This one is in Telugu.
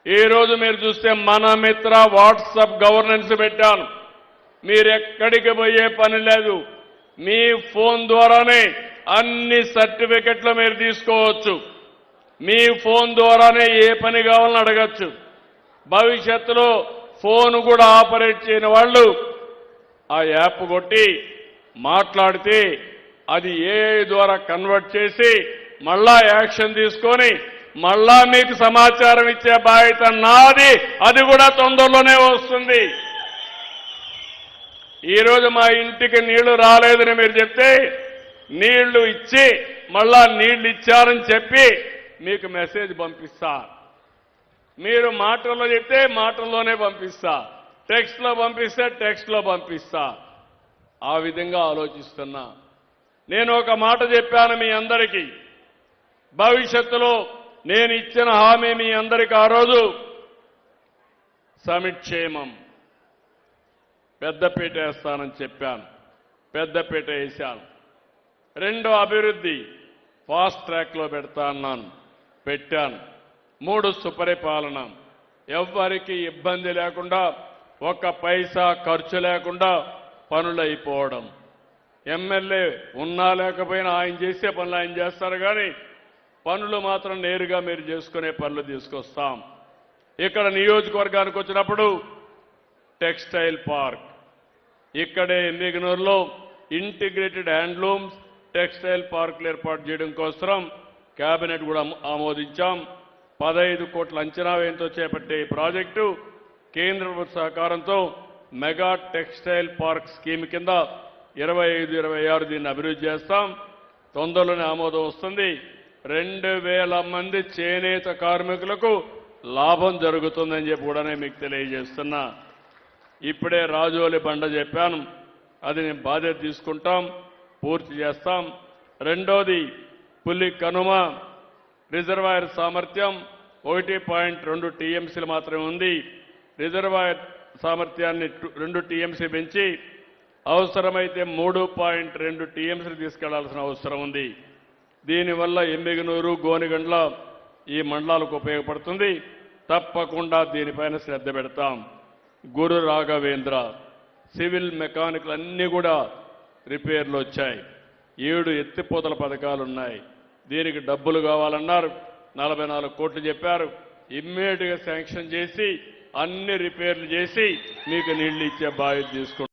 ఈ రోజు మీరు చూస్తే మన మిత్ర వాట్సాప్ గవర్నెన్స్ పెట్టాను. మీరు ఎక్కడికి పోయే పని లేదు. మీ ఫోన్ ద్వారానే అన్ని సర్టిఫికెట్లు మీరు తీసుకోవచ్చు. మీ ఫోన్ ద్వారానే ఏ పని కావాలని అడగచ్చు. భవిష్యత్తులో ఫోన్ కూడా ఆపరేట్ చేయని వాళ్ళు ఆ యాప్ కొట్టి మాట్లాడితే అది ఏఐ ద్వారా కన్వర్ట్ చేసి మళ్ళా యాక్షన్ తీసుకొని మళ్ళా మీకు సమాచారం ఇచ్చే బాధ్యత నాది. అది కూడా తొందరలోనే వస్తుంది. ఈరోజు మా ఇంటికి నీళ్లు రాలేదని మీరు చెప్తే నీళ్లు ఇచ్చి మళ్ళా నీళ్లు ఇచ్చారని చెప్పి మీకు మెసేజ్ పంపిస్తా. మీరు మాటల్లో చెప్తే మాటల్లోనే పంపిస్తా, టెక్స్ట్లో పంపిస్తే టెక్స్ట్లో పంపిస్తా. ఆ విధంగా ఆలోచిస్తున్నా. నేను ఒక మాట చెప్పాను మీ అందరికీ. భవిష్యత్తులో నేను ఇచ్చిన హామీ మీ అందరికీ ఆ రోజు సమిక్షేమం పెద్దపీట వేస్తానని చెప్పాను. పెద్దపీట వేశాను. రెండో అభివృద్ధి ఫాస్ట్ ట్రాక్లో పెడతా అన్నాను, పెట్టాను. 3 సుపరిపాలన, ఎవ్వరికి ఇబ్బంది లేకుండా, ఒక్క పైసా ఖర్చు లేకుండా పనులు అయిపోవడం. ఎమ్మెల్యే ఉన్నా లేకపోయినా ఆయన చేసే పనులు ఆయన చేస్తారు, కానీ పనులు మాత్రం నేరుగా మీరు చేసుకునే పనులు తీసుకొస్తాం. ఇక్కడ నియోజకవర్గానికి వచ్చినప్పుడు టెక్స్టైల్ పార్క్, ఇక్కడే ఎమ్మిగనూరులో ఇంటిగ్రేటెడ్ హ్యాండ్లూమ్స్ టెక్స్టైల్ పార్కులు ఏర్పాటు చేయడం కోసం కేబినెట్ కూడా ఆమోదించాం. 15 కోట్ల అంచనా వ్యయంతో చేపట్టే ఈ ప్రాజెక్టు కేంద్ర ప్రభుత్వ సహకారంతో మెగా టెక్స్టైల్ పార్క్ స్కీమ్ కింద 25-26 దీన్ని అభివృద్ధి చేస్తాం. తొందరలోనే ఆమోదం వస్తుంది. 2000 మంది చేనేత కార్మికులకు లాభం జరుగుతుందని చెప్పి కూడా మీకు తెలియజేస్తున్నా. ఇప్పుడే రాజోలి బండ చెప్పాను, అది నేను బాధ్యత తీసుకుంటాం, పూర్తి చేస్తాం. రెండోది పులి కనుమ రిజర్వాయర్ సామర్థ్యం 1.2 టీఎంసీలు మాత్రమే ఉంది. రిజర్వాయర్ సామర్థ్యాన్ని 2 టీఎంసీ పెంచి అవసరమైతే 3.2 టీఎంసీలు తీసుకెళ్లాల్సిన అవసరం ఉంది. దీనివల్ల ఎమ్మిగనూరు, గోనిగండ్ల ఈ మండలాలకు ఉపయోగపడుతుంది. తప్పకుండా దీనిపైన శ్రద్ధ పెడతాం. గురు రాఘవేంద్ర సివిల్ మెకానికల్ అన్నీ కూడా రిపేర్లు వచ్చాయి. 7 ఎత్తిపోతల పథకాలు ఉన్నాయి. దీనికి డబ్బులు కావాలన్నారు, 44 కోట్లు చెప్పారు. ఇమ్మీడియట్గా శాంక్షన్ చేసి అన్ని రిపేర్లు చేసి మీకు నీళ్లు ఇచ్చే బాధ్యత తీసుకుంటాం.